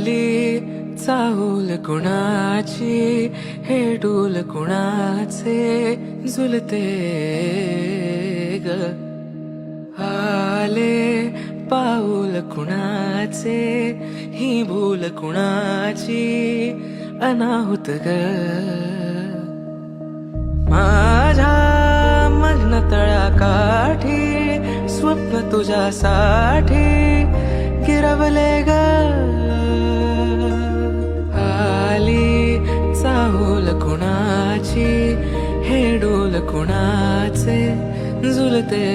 आली चाहूल कुणाची, हे डोल कुणाचे झुलते ग. आले पाऊल कुणाचे, ही भूल कुणाची अनाहुत ग. माझ्या मग्न तळाकाठी स्वप्न तुझ्यासाठी गिरवले ग. आली चाहूल कुणाची, हे डोल कुणाचे झुलते